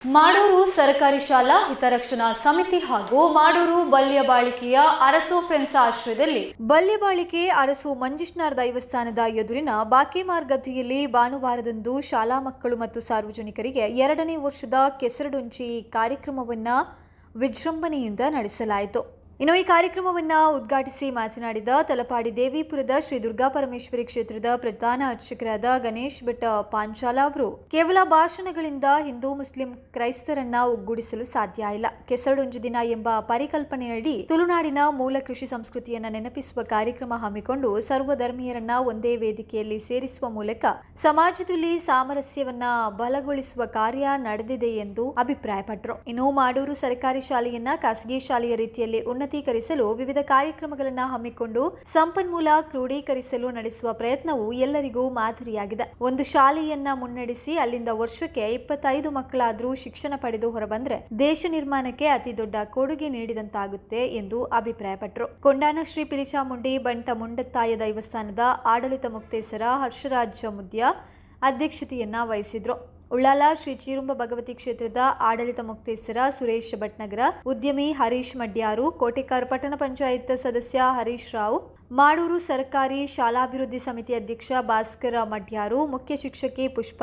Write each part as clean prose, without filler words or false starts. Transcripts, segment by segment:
ಮಾಡೂರು ಸರ್ಕಾರಿ ಶಾಲಾ ಹಿತರಕ್ಷಣಾ ಸಮಿತಿ ಹಾಗೂ ಮಾಡೂರು ಬಲ್ಯಬಾಳಿಕೆಯ ಅರಸು ಫ್ರೆಂಡ್ಸ್ ಆಶ್ರಯದಲ್ಲಿ ಬಲ್ಯಬಾಳಿಕೆ ಅರಸು ಮಂಜುನಾಥ ದೇವಸ್ಥಾನದ ಎದುರಿನ ಬಾಕಿಮಾರ್ ಗದ್ದೆಯಲ್ಲಿ ಭಾನುವಾರದಂದು ಶಾಲಾ ಮಕ್ಕಳು ಮತ್ತು ಸಾರ್ವಜನಿಕರಿಗೆ 2ನೇ ವರ್ಷದ ಕೆಸರಡೊಂಚಿ ಕಾರ್ಯಕ್ರಮವನ್ನು ವಿಜೃಂಭಣೆಯಿಂದ ನಡೆಸಲಾಯಿತು. ಇನ್ನು ಈ ಕಾರ್ಯಕ್ರಮವನ್ನು ಉದ್ಘಾಟಿಸಿ ಮಾತನಾಡಿದ ತಲಪಾಡಿ ದೇವಿಪುರದ ಶ್ರೀ ದುರ್ಗಾ ಪರಮೇಶ್ವರಿ ಕ್ಷೇತ್ರದ ಪ್ರಧಾನ ಅರ್ಚಕರಾದ ಗಣೇಶ್ ಭಟ್ ಪಾಂಚಾಲ ಅವರು ಕೇವಲ ಭಾಷಣಗಳಿಂದ ಹಿಂದೂ ಮುಸ್ಲಿಂ ಕ್ರೈಸ್ತರನ್ನ ಒಗ್ಗೂಡಿಸಲು ಸಾಧ್ಯ ಇಲ್ಲ. ಕೆಸರಡೊಂಜಿ ದಿನ ಎಂಬ ಪರಿಕಲ್ಪನೆಯಡಿ ತುಳುನಾಡಿನ ಮೂಲ ಕೃಷಿ ಸಂಸ್ಕೃತಿಯನ್ನ ನೆನಪಿಸುವ ಕಾರ್ಯಕ್ರಮ ಹಮ್ಮಿಕೊಂಡು ಸರ್ವಧರ್ಮೀಯರನ್ನ ಒಂದೇ ವೇದಿಕೆಯಲ್ಲಿ ಸೇರಿಸುವ ಮೂಲಕ ಸಮಾಜದಲ್ಲಿ ಸಾಮರಸ್ಯವನ್ನ ಬಲಗೊಳಿಸುವ ಕಾರ್ಯ ನಡೆದಿದೆ ಎಂದು ಅಭಿಪ್ರಾಯಪಟ್ಟರು. ಇನ್ನು ಮಾಡೂರು ಸರ್ಕಾರಿ ಶಾಲೆಯನ್ನ ಖಾಸಗಿ ಶಾಲೆಯ ರೀತಿಯಲ್ಲಿ ಉನ್ನತೀಕರಿಸಲು ವಿವಿಧ ಕಾರ್ಯಕ್ರಮಗಳನ್ನು ಹಮ್ಮಿಕೊಂಡು ಸಂಪನ್ಮೂಲ ಕ್ರೋಢೀಕರಿಸಲು ನಡೆಸುವ ಪ್ರಯತ್ನವು ಎಲ್ಲರಿಗೂ ಮಾದರಿಯಾಗಿದೆ. ಒಂದು ಶಾಲೆಯನ್ನ ಮುನ್ನಡೆಸಿ ಅಲ್ಲಿಂದ ವರ್ಷಕ್ಕೆ 25 ಮಕ್ಕಳಾದರೂ ಶಿಕ್ಷಣ ಪಡೆದು ಹೊರಬಂದ್ರೆ ದೇಶ ನಿರ್ಮಾಣಕ್ಕೆ ಅತಿ ದೊಡ್ಡ ಕೊಡುಗೆ ನೀಡಿದಂತಾಗುತ್ತೆ ಎಂದು ಅಭಿಪ್ರಾಯಪಟ್ಟರು. ಕೊಂಡಾನ ಶ್ರೀ ಪಿಲಿಚಾಮುಂಡಿ ಬಂಟ ಮುಂಡತ್ತಾಯ ದೇವಸ್ಥಾನದ ಆಡಳಿತ ಮುಕ್ತೇಸರ ಹರ್ಷರಾಜ್ ಮುದ್ಯ ಅಧ್ಯಕ್ಷತೆಯನ್ನ ವಹಿಸಿದ್ರು. ಉಳ್ಳಾಲ ಶ್ರೀ ಚೀರುಂಬ ಭಗವತಿ ಕ್ಷೇತ್ರದ ಆಡಳಿತ ಮುಕ್ತೇಸರ ಸುರೇಶ್ ಭಟ್ನಗರ, ಉದ್ಯಮಿ ಹರೀಶ್ ಮಡ್ಯಾರು, ಕೋಟೆಕಾರ್ ಪಟ್ಟಣ ಪಂಚಾಯತ್ ಸದಸ್ಯ ಹರೀಶ್ ರಾವ್, ಮಾಡೂರು ಸರ್ಕಾರಿ ಶಾಲಾಭಿವೃದ್ಧಿ ಸಮಿತಿ ಅಧ್ಯಕ್ಷ ಭಾಸ್ಕರ ಮಡ್ಯಾರು, ಮುಖ್ಯ ಶಿಕ್ಷಕಿ ಪುಷ್ಪ,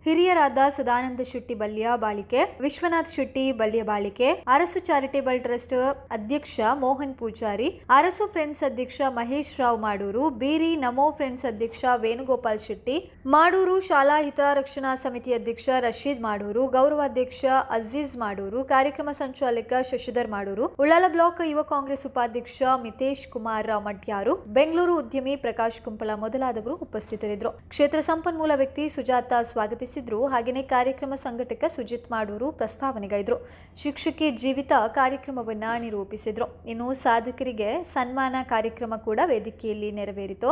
ಹಿರಿಯರಾದ ಸದಾನಂದ ಶೆಟ್ಟಿ ಬಲ್ಯಬಾಳಿಕೆ, ವಿಶ್ವನಾಥ್ ಶೆಟ್ಟಿ ಬಲ್ಯಬಾಳಿಕೆ, ಅರಸು ಚಾರಿಟೇಬಲ್ ಟ್ರಸ್ಟ್ ಅಧ್ಯಕ್ಷ ಮೋಹನ್ ಪೂಜಾರಿ, ಅರಸು ಫ್ರೆಂಡ್ಸ್ ಅಧ್ಯಕ್ಷ ಮಹೇಶ್ ರಾವ್ ಮಾಡೂರು, ಬೀರಿ ನಮೋ ಫ್ರೆಂಡ್ಸ್ ಅಧ್ಯಕ್ಷ ವೇಣುಗೋಪಾಲ್ ಶೆಟ್ಟಿ, ಮಾಡೂರು ಶಾಲಾ ಹಿತರಕ್ಷಣಾ ಸಮಿತಿ ಅಧ್ಯಕ್ಷ ರಶೀದ್ ಮಾಡೂರು, ಗೌರವಾಧ್ಯಕ್ಷ ಅಜೀಜ್ ಮಾಡೂರು, ಕಾರ್ಯಕ್ರಮ ಸಂಚಾಲಕ ಶಶಿಧರ್ ಮಾಡೂರು, ಉಳ್ಳಾಲ ಬ್ಲಾಕ್ ಯುವ ಕಾಂಗ್ರೆಸ್ ಉಪಾಧ್ಯಕ್ಷ ಮಿತೇಶ್ ಕುಮಾರ್ ಮಡ್ಯಾರು, ಬೆಂಗಳೂರು ಉದ್ಯಮಿ ಪ್ರಕಾಶ್ ಕುಂಪಳ ಮೊದಲಾದವರು ಉಪಸ್ಥಿತರಿದ್ದರು. ಕ್ಷೇತ್ರ ಸಂಪನ್ಮೂಲ ವ್ಯಕ್ತಿ ಸುಜಾತ ಸ್ವಾಗತಿಸಿದ್ರು. ಹಾಗೆಯೇ ಕಾರ್ಯಕ್ರಮ ಸಂಘಟಕ ಸುಜಿತ್ ಮಾಡೂರು ಪ್ರಸ್ತಾವನೆಗೈದ್ರು. ಶಿಕ್ಷಕಿ ಜೀವಿತ ಕಾರ್ಯಕ್ರಮವನ್ನ ನಿರೂಪಿಸಿದ್ರು. ಇನ್ನು ಸಾಧಕರಿಗೆ ಸನ್ಮಾನ ಕಾರ್ಯಕ್ರಮ ಕೂಡ ವೇದಿಕೆಯಲ್ಲಿ ನೆರವೇರಿತು.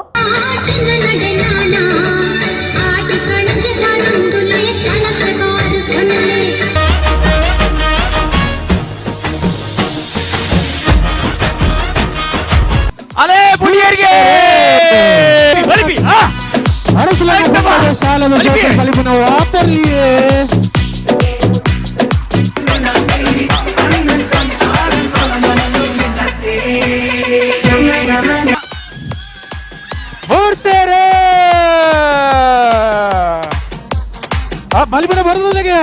ಬಲಿಪನ ಬರೋದಿಲ್ಲಗೆ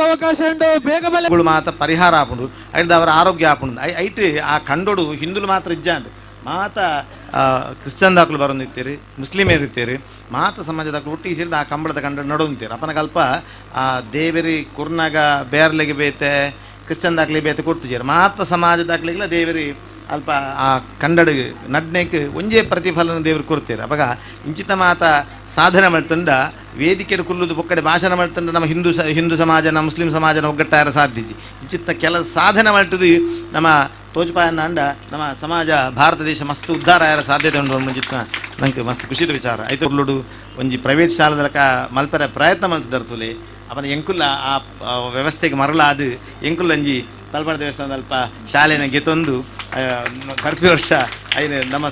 అవకాశం మాత పరిహార ఆపుండు అయితే అవರ ఆరోగ్య ఆపుండు అయితే ఆ కండోడు హిందువులు ಮಾತ್ರ ಇಜ್ಜಾಂಡು ಮಾತ ಕ್ರಿಶ್ಚಿಯನ್ ದಾಖಲು ಬರೋದಿರ್ತೀರಿ, ಮುಸ್ಲಿಮರು ಇರ್ತೀರಿ, ಮಾತ ಸಮಾಜದಾಖಲು ಒಟ್ಟಿಗೆ ಸೇರಿದ ಆ ಕಂಬಳದ ಕಂಡ ನಡೋಂತೀರಿ. ಅಪನಗಲ್ಪ ದೇವರಿ ಕುರ್ನಾಗ ಬೇರ್ಲೆಗೆ ಬೇತೆ ಕ್ರಿಶ್ಚಿಯನ್ ದಾಖಲೆ ಬೇತೆ ಕೊಡ್ತಿದ್ದೀರಿ. ಮಾತ ಸಮಾಜ ದಾಖಲೆಗಳ ದೇವರಿ ಅಲ್ಪ ಆ ಕಂಡಡ ನಡ್ನೆಗೆ ಒಂಜೇ ಪ್ರತಿಫಲನ ದೇವರು ಕೊಡ್ತೀರಿ. ಅವಾಗ ಇಂಚಿತ ಮಾತ ಸಾಧನೆ ಮಾಡ್ತಂಡ ವೇದಿಕೆ ಕುಲ್ಲುದು ಒಕ್ಕಡೆ ಭಾಷಣ ಮಾಡ್ತಂಡ ನಮ್ಮ ಹಿಂದೂ ಸಮಾಜನ ಮುಸ್ಲಿಂ ಸಮಾಜನ ಒಗ್ಗಟ್ಟಾರ ಸಾಧಿಸಿ ಇಂಚಿತ್ತ ಕೆಲ ಸಾಧನೆ ಮಾಡ್ತದೆ ನಮ್ಮ ತೋಜಪಾಯನ್ನ ಅಂಡ ನಮ್ಮ ಸಮಾಜ ಭಾರತ ದೇಶ ಮಸ್ತ್ ಉದ್ಧಾರ ಆಯರ ಸಾಧ್ಯತೆ ಉಂಟು ಮುಂಚಿತ್ತ ನಂಗೆ ಮಸ್ತ್ ಖುಷಿದ ವಿಚಾರ. ಐತೆ ಉರ್ಲುಡು ಒಂಜಿ ಪ್ರೈವೇಟ್ ಶಾಲೆದಕ ಮಲ್ಪರ ಪ್ರಯತ್ನ ಮಾಡ್ತಿದ್ದರ್ತುಲೆ ಅವನ ಎಂಕುಲ್ಲ ಆ ವ್ಯವಸ್ಥೆಗೆ ಮರಳಾದ ಎಂಕುಲ್ಲ ಒಂಜಿ ತಲಪಾಡ ದೇವಸ್ಥಾನದ ಅಲ್ಪ ಶಾಲೆನ ಗೆತ್ತೊಂದು ಕರ್ಫ್ಯೂ ವರ್ಷ ಐನು ನಮ್ಮ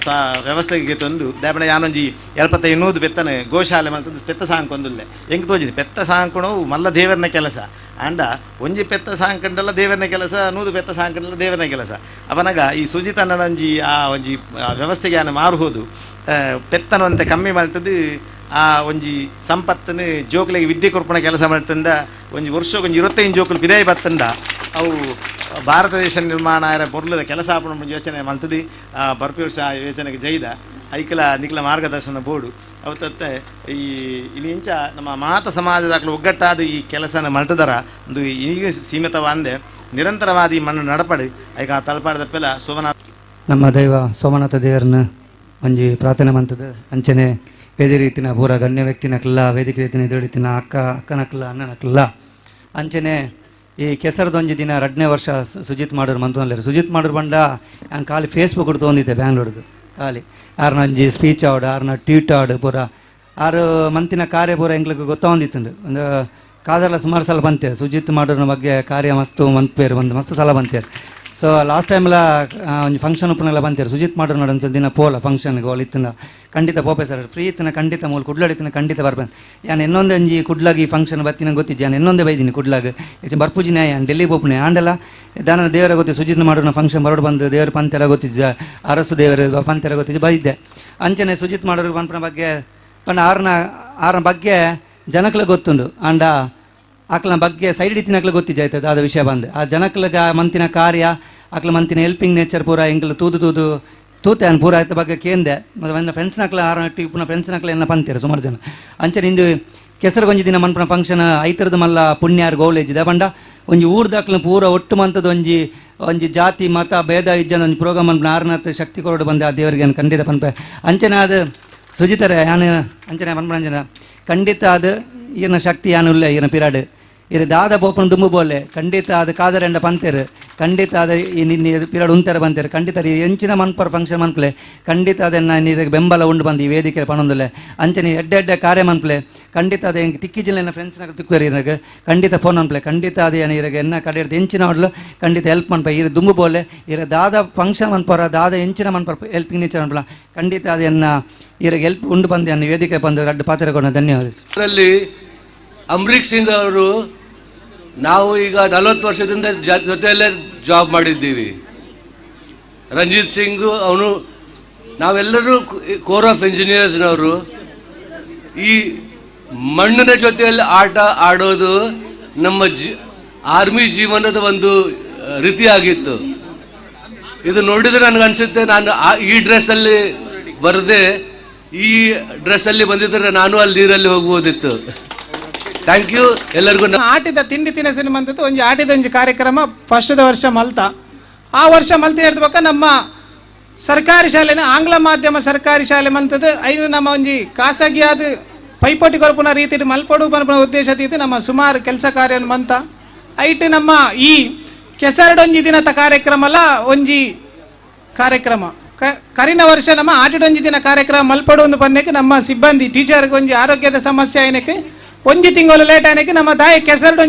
ವ್ಯವಸ್ಥೆಗೆ ಗೆತ್ತೊಂದು ದಾಪಣ ಯಾನೊಂಜಿ 75 ಬೆತ್ತನ ಗೋಶಾಲೆ ಮಲ್ತದ್ದು ಪೆತ್ತ ಸಾಂಕೊಂದುಲ್ಲೆ ಎಂಕ್ ತೋಜಿನಿ ಪೆತ್ತ ಸಾಂಕೊಣವು ಮಲ್ಲ ದೇವರನ ಕೆಲಸ ಅಂಡ ಒಂಜಿ ಪೆತ್ತ ಸಾಂಕಂಡಲ್ಲ ದೇವರನ ಕೆಲಸ 100 ಪೆತ್ತ ಸಾಂಕಂಡಲ್ಲ ದೇವರನ ಕೆಲಸ. ಅವನಾಗ ಈ ಸುಜಿತ್ ಅನ್ನೊಂಜಿ ಆ ಒಂಜಿ ವ್ಯವಸ್ಥೆಗೆ ಆನ ಮಾರುವುದು ಪೆತ್ತನಂತೆ ಕಮ್ಮಿ ಮಾಡ್ತದ್ದು ಆ ಒಂಜಿ ಸಂಪತ್ತನ್ನು ಜೋಕ್ಲಿಗೆ ವಿದ್ಯೆ ಕೊರ್ಪಣ ಕೆಲಸ ಮಾಡ್ತಂಡ ಒಂಜಿ ವರ್ಷಕ್ಕೆ ಒಂಜಿ 25 ಜೋಕುಲು ಬಿದಾಯಿ ಬತ್ತಂಡ ಅವು ಭಾರತ ದೇಶ ನಿರ್ಮಾಣ ಬೊರ್ಲದ ಕೆಲಸ ಆಪಣ ಯೋಚನೆ ಮಾಡ್ತದೆ. ಬರ್ಪಿ ವರ್ಷ ಯೋಚನೆಗೆ ಜೈದ ಐಕಲ ನಿಖಲ ಮಾರ್ಗದರ್ಶನ ಬೋರ್ಡು ಅವತ್ತೆ ಇಂಚ ನಮ್ಮ ಮಾತ ಸಮಾಜದಾಗಲು ಒಗ್ಗಟ್ಟಾದ ಈ ಕೆಲಸನ ಮಾಡ್ತದಾರ ಒಂದು ಈಗ ಸೀಮಿತವಾಂದೆ ನಿರಂತರವಾದಿ ಮಣ್ಣು ನಡಪಡಿ ಐಕ ತಲಪಾಡದಪ್ಪೆಲ್ಲ ಸೋಮನಾಥ ನಮ್ಮ ದೈವ ಸೋಮನಾಥ ದೇವರನ್ನ ಒಂಜಿ ಪ್ರಾರ್ಥನೆ ಮಾಡ್ತದೆ. ಅಂಚನೆ ವೇದಿ ರೀತಿನ ಪೂರ ಗಣ್ಯ ವ್ಯಕ್ತಿನಕ್ಲ ವೇದಿಕೆ ರೀತಿನ ಎದುರಿತಿನ ಅಕ್ಕನಕ್ಲ ಅಣ್ಣನಕ್ಲ ಅಂಚನೆ ಈ ಕೆಸರದೊಂಜಿ ದಿನ 2ನೇ ವರ್ಷ ಸುಜಿತ್ ಮಾಡೋರು ಮಂತೊಂದಿಲ್ಲ. ಸುಜಿತ್ ಮಾಡೋರು ಬಂಡ ನಾನು ಖಾಲಿ ಫೇಸ್ಬುಕ್ ತೊಗೊಂಡಿದ್ದೆ ಬ್ಯಾಂಗ್ಳೂರ್ದು ಖಾಲಿ ಆರ್ನ ಒಂಜಿ ಸ್ಪೀಚ್ ಆವಡು ಆರ್ನ ಟ್ವೀಟ್ ಆವಡು ಪೂರ ಆರು ಮಂತಿನ ಕಾರ್ಯ ಪೂರ ಎಂಗ್ಲಿಗೆ ಗೊತ್ತೊಂದಿತ್ತುಂಡು. ಒಂದು ಕಾದರ್ಲ ಸುಮಾರು ಸಲ ಬಂತೇರು ಸುಜಿತ್ ಮಾಡೋರ ಬಗ್ಗೆ ಕಾರ್ಯ ಮಸ್ತು ಮಂತ್ಪೇರು ಒಂದು ಮಸ್ತ್ ಸಲ ಬಂತೇರು. ಸೊ ಲಾಸ್ಟ್ ಟೈಮ್ಲ ಒಂದು ಫಂಕ್ಷನ್ ಉಪ್ಪನೆಲ್ಲ ಬಂತೇರು ಸುಜಿತ್ ಮಾಡೋರು ನೋಡೋಂಥ ದಿನ ಪೋಲ ಫಂಕ್ಷನ್ಗೆ ಅವಳು ಇತ್ತಿನ ಖಂಡಿತ ಪೋಪೆ ಸರ್ ಫ್ರೀ ಇತ್ತಿನ ಖಂಡಿತ ಮೂಲ ಕುಡ್ಲಾಡಿತ್ತಿನ ಖಂಡಿತ ಬರ್ಬೇನೆ. ನಾನು ಇನ್ನೊಂದು ಒಂಜಿ ಕುಡ್ಲಾಗಿ ಫಂಕ್ಷನ್ ಬತ್ತಿನ ಗೊತ್ತಿದ್ದೆ ನಾನು ಇನ್ನೊಂದೇ ಬೈದಿನಿ ಕುಡ್ಲಾಗ ಹೆಚ್ಚು ಬರ್ಪುಜಿನೇ ನಾನು ಡೆಲ್ಲಿ ಪೋಪನೆ ಆಂಡಲ್ಲ ದಾನ ದೇವರ ಗೊತ್ತಿ ಸುಜಿತ್ ಮಾಡೋಣ ಫಂಕ್ಷನ್ ಬರೋಡು ಬಂದು ದೇವ್ರ ಪಂತೆಲ್ಲ ಗೊತ್ತಿದ್ದ ಅರಸು ದೇವರು ಪಂತೆಲ್ಲ ಗೊತ್ತಿದ್ದ ಬೈದ್ದೆ ಅಂಚನೆ ಸುಜಿತ್ ಮಾಡೋರು ಪಂಪನ ಬಗ್ಗೆ ಪಂಡ ಆರ್ನ ಬಗ್ಗೆ ಜನಕ್ಲ ಗೊತ್ತುಂಡು ಆಂಡ ಆಕಲ ಬಗ್ಗೆ ಸೈಡ್ ಇತ್ತಿನಕ್ಲ ಗೊತ್ತಿದ್ದಾಯ್ತದ ಆದ ವಿಷಯ ಬಂದು ಆ ಜನಕ್ಲಗ ಮಂತಿನ ಕಾರ್ಯ ಆಕಲ ಮಂತಿನ ಹೆಲ್ಪಿಂಗ್ ನೇಚರ್ ಪೂರ ಎಂಕ್ಲ ತೂತೆ ಅನ್ ಪೂರ ಆಯ್ತ ಬಗ್ಗೆ ಕೇಂದೆ ಮತ್ತು ಫ್ರೆಂಡ್ಸ್ನಕ್ಲ ಆರ್ನ ಪುನ ಫ್ರೆಂಡ್ಸ್ನಕ್ಲ ಎನ್ನ ಪಂತೀರ ಸುಮಾರು ಜನ ಅಂಚನೆ ಇಂದು ಕೆಸರುಗೊಂಜಿ ದಿನ ಮನ್ಪನ ಫಂಕ್ಷನ್ ಐತರದ ಮಲ್ಲ ಪುಣ್ಯಾರ್ ಗೌಲೇಜ್ ಇದೆ ಬಂಡ ಒಂಜಿ ಊರ್ದಾಕ್ಲ ಪೂರ ಒಟ್ಟು ಮಂತದ ಒಂಜಿ ಜಾತಿ ಮತ ಭೇದ ಇಜ್ಜನ ಒಂದು ಪ್ರೋಗ್ರಾಮ್ ಅನ್ಪನ ಆರ್ನತ್ ಶಕ್ತಿ ಕೊರಡು ಬಂದ ಆ ದೇವರಿಗೆ ಖಂಡಿತ ಪನ್ಪೆ ಅಂಚನೆ ಅದು ಸುಜಿತಾರೆ ಯಾನು ಅಂಚನೆ ಪನ್ಪನ ಅಂಜನ ಖಂಡಿತ ಅದು ಈರ್ನ ಶಕ್ತಿ ಯಾನು ಇಲ್ಲ ಈರ್ನ ಪಿರಾಡ್ ಇರು ದಾದ ಪೋಪನ ದುಂಬು ಬೋಲೆ ಖಂಡಿತ ಅದು ಕಾದರೆಂಡ ಪಂತೇರು ಖಂಡಿತ ಅದು ಈ ನಿನ್ನ ಪಿರಾಡ್ ಉಂತಾರೆ ಬಂತೇರು ಖಂಡಿತ ಎಂಚಿನ ಮನ್ಪರ್ ಫಂಕ್ಷನ್ ಮನ್ಪಲೆ ಖಂಡಿತ ಅದನ್ನು ನೀರಿಗೆ ಬೆಂಬಲ ಉಂಡು ಬಂದು ಈ ವೇದಿಕೆ ಪಣೊಂದಲೆ ಅಂಚನೆ ಎಡ್ಡೆ ಕಾರ್ಯ ಮನ್ಪಲೆ ಖಂಡಿತ ಅದು ಹೆಂಗೆ ತಿಕ್ಕಿ ಜಿಲ್ಲೆ ಫ್ರೆಂಡ್ಸ್ನಾಗ ತಿಕ್ಕುವರು ಇರಾಗ ಖಂಡಿತ ಫೋನ್ ಅನ್ಪಲೆ ಖಂಡಿತ ಅದು ಏನು ಇರಾಗ ಎನ್ನ ಕಡೆ ಹಿಡ್ದು ಎಂಚಿನ ಹೊಡ್ಲು ಖಂಡಿತ ಹೆಲ್ಪ್ ಮನ್ಪ ಇರು ದುಂಬು ಬೋಲೆ ಇರ ದಾದ ಫಂಕ್ಷನ್ ಮನ್ಪರ ದಾದ ಎಂಚಿನ ಮನ್ಪರ್ ಹೆಲ್ಪಿಂಗ್ ನೇಚರ್ ಅನ್ಪಲ ಖಂಡಿತ ಅದು ಎನ್ನ ಇರಾಗ ಹೆಲ್ಪ್ ಉಂಡು ಬಂದು ಅನ್ನ ವೇದಿಕೆ ಬಂದು ರಡ್ಡು ಪಾತ್ರ ಕೊಡೋಣ ಧನ್ಯವಾದ. ಅದರಲ್ಲಿ ಅಂಬರೀಷ್ ಸಿಂಗ್ ಅವರು ನಾವು ಈಗ 40 ವರ್ಷದಿಂದ ಜೊತೆಯಲ್ಲೇ ಜಾಬ್ ಮಾಡಿದ್ದೀವಿ. ರಂಜಿತ್ ಸಿಂಗ್ ಅವನು ನಾವೆಲ್ಲರೂ ಕೋರ್ ಆಫ್ ಇಂಜಿನಿಯರ್ಸ್ನವರು. ಈ ಮಣ್ಣಿನ ಜೊತೆಯಲ್ಲಿ ಆಟ ಆಡೋದು ನಮ್ಮ ಆರ್ಮಿ ಜೀವನದ ಒಂದು ರೀತಿಯಾಗಿತ್ತು. ಇದು ನೋಡಿದ್ರೆ ನನಗನ್ಸುತ್ತೆ ನಾನು ಈ ಡ್ರೆಸ್ಸಲ್ಲಿ ಬರದೆ ಈ ಡ್ರೆಸ್ಸಲ್ಲಿ ಬಂದಿದ್ರೆ ನಾನು ಅಲ್ಲಿ ನೀರಲ್ಲಿ ಹೋಗ್ಬೋದಿತ್ತು. ಥ್ಯಾಂಕ್ ಯು ಎಲ್ಲರಿಗೂ. ಆಟಿದ ತಿಂಡಿ ತಿನಿಸಿನ ಮಂತದ್ದು ಒಂಜಿ ಆಟಿದೊಂಜಿ ಕಾರ್ಯಕ್ರಮ ಫಸ್ಟ್ದ ವರ್ಷ ಮಲ್ತ ಆ ವರ್ಷ ಮಲ್ತ ಹಿಡ್ದಬೇಕ ನಮ್ಮ ಸರ್ಕಾರಿ ಶಾಲೆನ ಆಂಗ್ಲ ಮಾಧ್ಯಮ ಸರ್ಕಾರಿ ಶಾಲೆ ಮಂತದ್ದು ಐನು ನಮ್ಮ ಒಂಜಿ ಖಾಸಗಿಯಾದ ಪೈಪೋಟಿ ಕೊರಪುನ ರೀತಿ ಮಲ್ಪಡು ಮಲ್ಪನ ಉದ್ದೇಶದಿಂದ ನಮ್ಮ ಸುಮಾರು ಕೆಲಸ ಕಾರ್ಯ ಮಂತ ಐಟ್ ನಮ್ಮ ಈ ಕೆಸರಡೊಂಜಿ ದಿನದ ಕಾರ್ಯಕ್ರಮಲ ಒಂಜಿ ಕಾರ್ಯಕ್ರಮ ಕರಿನ ವರ್ಷ ನಮ್ಮ ಆಟಿಡೊಂಜಿ ದಿನ ಕಾರ್ಯಕ್ರಮ ಮಲ್ಪಡು ಒಂದು ಪನ್ನಕ್ಕೆ ನಮ್ಮ ಸಿಬ್ಬಂದಿ ಟೀಚರ್ಗೆ ಒಂಜಿ ಆರೋಗ್ಯದ ಸಮಸ್ಯೆ ಏನಕ್ಕೆ ಒಂಜಿ ತಿಂಗಳು ಲೇಟ್ ಆನಕ್ಕೆ ನಮ್ಮ ದಾಯ ಕೆಸರಡೊಂಜಿ